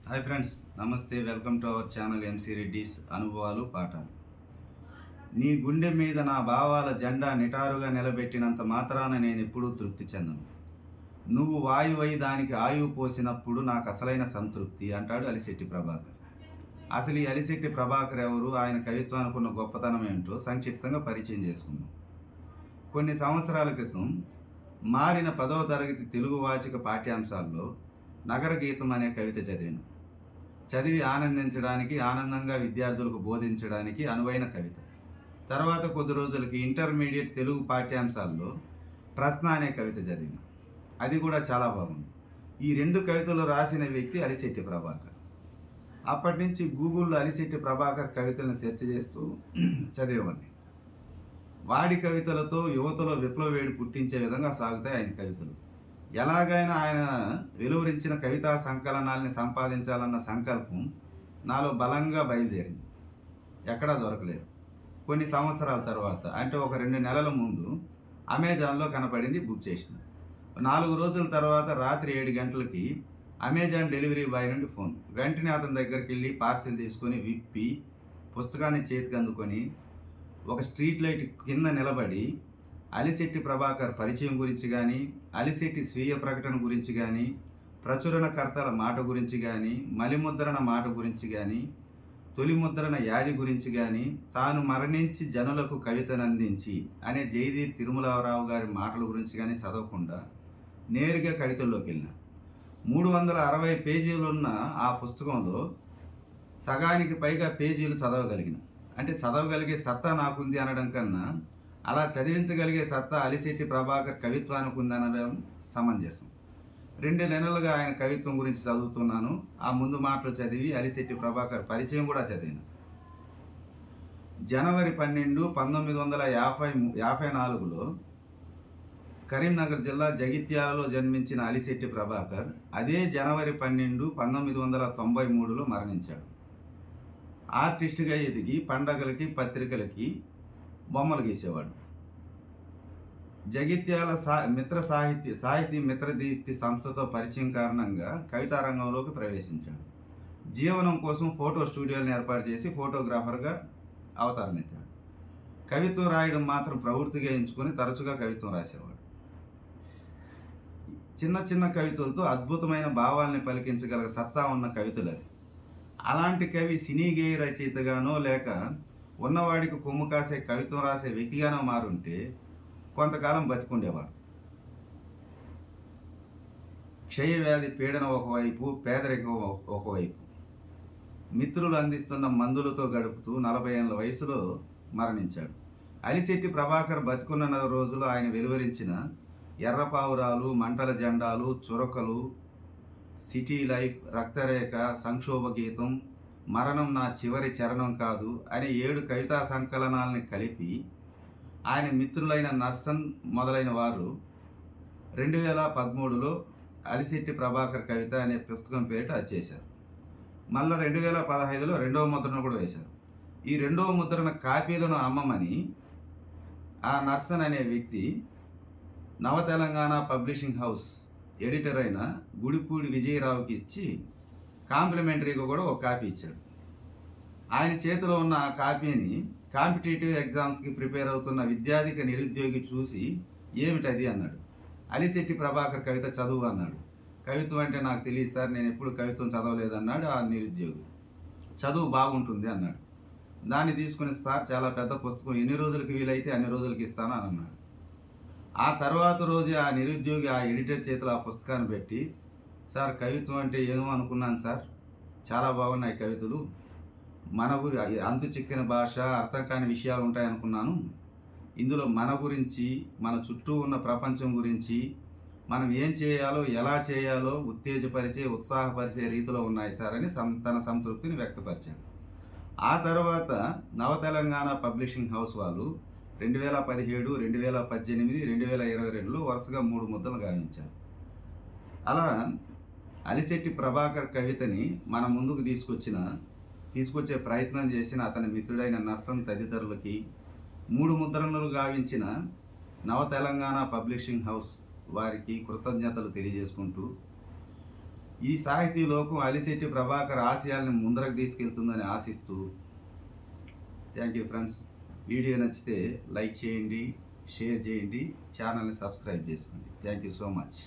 Hi friends, నమస్తే. Welcome to our channel MC Reddy's అనుభవాలు పాఠాలు. నీ గుండె మీద నా భావాల జెండా నిటారుగా నిలబెట్టినంత మాత్రాన నేను ఎప్పుడూ తృప్తి చెందను. నువ్వు వాయువై దానికి ఆయువు పోసినప్పుడు నాకు అసలైన సంతృప్తి అంటాడు అలిశెట్టి ప్రభాకర్. అసలు ఈ అలిశెట్టి ప్రభాకర్ ఎవరు, ఆయన కవిత్వానికి ఉన్న గొప్పతనం ఏంటో సంక్షిప్తంగా పరిచయం చేసుకుందాం. కొన్ని సంవత్సరాల క్రితం మారిన 10వ తరగతి తెలుగు వాచిక పాఠ్యాంశాల్లో నగర గీతం అనే కవిత చదివి ఆనందించడానికి, ఆనందంగా విద్యార్థులకు బోధించడానికి అనువైన కవిత. తర్వాత కొద్ది రోజులకి ఇంటర్మీడియట్ తెలుగు పాఠ్యాంశాల్లో ప్రశ్న అనే కవిత చదివిన. అది కూడా చాలా బాగుంది. ఈ రెండు కవితలు రాసిన వ్యక్తి అలిశెట్టి ప్రభాకర్. అప్పటి నుంచి గూగుల్లో అలిశెట్టి ప్రభాకర్ కవితలను సెర్చ్ చేస్తూ చదివేవాడిని. వాడి కవితలతో యువతలో విప్లవ వేడి పుట్టించే విధంగా సాగుతాయి ఆయన కవితలు. ఎలాగైనా ఆయన వెలువరించిన కవితా సంకలనాల్ని సంపాదించాలన్న సంకల్పం నాలో బలంగా బయలుదేరింది. ఎక్కడా దొరకలేదు. కొన్ని సంవత్సరాల తర్వాత, అంటే ఒక 2 నెలల ముందు అమెజాన్లో కనపడింది. బుక్ చేసిన 4 రోజుల తర్వాత రాత్రి 7 గంటలకి అమెజాన్ డెలివరీ బాయ్ నుండి ఫోన్. వెంటనే అతని దగ్గరికి వెళ్ళి పార్సిల్ తీసుకొని విప్పి పుస్తకాన్ని చేతికి అందుకొని ఒక స్ట్రీట్ లైట్ కింద నిలబడి అలిశెట్టి ప్రభాకర్ పరిచయం గురించి కానీ, అలిశెట్టి స్వీయ ప్రకటన గురించి కానీ, ప్రచురణకర్తల మాట గురించి కానీ, మలిముద్రణ మాట గురించి కానీ, తొలి ముద్రణ యాది గురించి కానీ, తాను మరణించి జనులకు కవితను అందించి అనే జయదీర్ తిరుమలరావు గారి మాటల గురించి కానీ చదవకుండా నేరుగా కవితల్లోకి వెళ్ళిన. 360 పేజీలున్న ఆ పుస్తకంలో సగానికి పైగా పేజీలు చదవగలిగిన. అంటే చదవగలిగే సత్తా నాకుంది అనడం కన్నా అలా చదివించగలిగే సత్తా అలిశెట్టి ప్రభాకర్ కవిత్వానికి ఉందనడం సమంజసం. 2 నెలలుగా ఆయన కవిత్వం గురించి చదువుతున్నాను. ఆ ముందు మాటలు చదివి అలిశెట్టి ప్రభాకర్ పరిచయం కూడా చదివాను. జనవరి 12, 1954లో కరీంనగర్ జిల్లా జగిత్యాలలో జన్మించిన అలిశెట్టి ప్రభాకర్ అదే జనవరి 12, 1993లో మరణించాడు. ఆర్టిస్ట్గా ఎదిగి పండగలకి, పత్రికలకి బొమ్మలు గీసేవాడు. జగిత్యాల సాహితీ మిత్రదీప్తి సంస్థతో పరిచయం కారణంగా కవితా రంగంలోకి ప్రవేశించాడు. జీవనం కోసం ఫోటో స్టూడియోలను ఏర్పాటు చేసి ఫోటోగ్రాఫర్గా అవతారమెత్తాడు. కవిత్వం రాయడం మాత్రం ప్రవృత్తిగా ఎంచుకొని తరచుగా కవిత్వం రాసేవాడు. చిన్న చిన్న కవితలతో అద్భుతమైన భావాల్ని పలికించగల సత్తా ఉన్న కవితలు అది. అలాంటి కవి సినీ గేయ రచయితగానో లేక ఉన్నవాడికి కొమ్ము కాసే కవిత్వం రాసే వ్యక్తిగానో మారుంటే కొంతకాలం బతికుండేవాడు. క్షయవ్యాధి పీడన ఒకవైపు, పేదరికం ఒకవైపు, మిత్రులు అందిస్తున్న మందులతో గడుపుతూ 40 ఏళ్ల వయసులో మరణించాడు. అలిశెట్టి ప్రభాకర్ బతికున్న రోజులు ఆయన వెలువరించిన ఎర్రపావురాలు, మంటల జెండాలు, చురకలు, సిటీ లైఫ్, రక్తరేఖ, సంక్షోభ గీతం, మరణం నా చివరి చరణం కాదు అనే 7 కవితా సంకలనాలని కలిపి ఆయన మిత్రులైన నర్సన్ మొదలైన వారు 2013లో అలిశెట్టి ప్రభాకర్ కవిత అనే పుస్తకం పేరిట అది చేశారు. మళ్ళీ 2015లో 2వ ముద్రణ కూడా వేశారు. ఈ 2వ ముద్రణ కాపీలను అమ్మమని ఆ నర్సన్ అనే వ్యక్తి నవ తెలంగాణ పబ్లిషింగ్ హౌస్ ఎడిటర్ అయిన గుడిపూడి విజయరావుకి ఇచ్చి కాంప్లిమెంటరీగా కూడా ఒక కాపీ ఇచ్చాడు. ఆయన చేతిలో ఉన్న ఆ కాపీని కాంపిటేటివ్ ఎగ్జామ్స్కి ప్రిపేర్ అవుతున్న విద్యార్థిక నిరుద్యోగి చూసి ఏమిటది అన్నాడు. అలిశెట్టి ప్రభాకర్ కవిత చదువు అన్నాడు. కవిత్వం అంటే నాకు తెలియదు సార్, నేను ఎప్పుడు కవిత్వం చదవలేదన్నాడు ఆ నిరుద్యోగి. చదువు బాగుంటుంది అన్నాడు. దాన్ని తీసుకుని సార్ చాలా పెద్ద పుస్తకం, ఎన్ని రోజులకి వీలైతే అన్ని రోజులకి ఇస్తాను అని అన్నాడు. ఆ తర్వాత రోజే ఆ నిరుద్యోగి ఆ ఎడిటర్ చేతిలో ఆ పుస్తకాన్ని పెట్టి, సార్ కవిత్వం అంటే ఏమో అనుకున్నాను సార్, చాలా బాగున్నాయి కవితలు, మన అంతు చిక్కిన భాష, అర్థం కాని విషయాలు ఉంటాయనుకున్నాను, ఇందులో మన గురించి, మన చుట్టూ ఉన్న ప్రపంచం గురించి, మనం ఏం చేయాలో, ఎలా చేయాలో ఉత్తేజపరిచే, ఉత్సాహపరిచే రీతిలో ఉన్నాయి సార్ అని తన సంతృప్తిని వ్యక్తపరిచాడు. ఆ తర్వాత నవ తెలంగాణ పబ్లిషింగ్ హౌస్ వాళ్ళు 2017, 2018, 2022లో వరుసగా 3 ముద్రలు గావించారు. అలా అలిశెట్టి ప్రభాకర్ కవితని మన ముందుకు తీసుకొచ్చే ప్రయత్నం చేసిన అతని మిత్రుడైన నర్సన్ తదితరులకి 3 ముద్రణలు గావించిన నవ తెలంగాణ పబ్లిషింగ్ హౌస్ వారికి కృతజ్ఞతలు తెలియజేసుకుంటూ ఈ సాహితీ లోకం అలిశెట్టి ప్రభాకర్ ఆశయాల్ని ముందరకు తీసుకెళ్తుందని ఆశిస్తూ థ్యాంక్ యూ ఫ్రెండ్స్. వీడియో నచ్చితే లైక్ చేయండి, షేర్ చేయండి, ఛానల్ని సబ్స్క్రైబ్ చేసుకోండి. Thank you so much.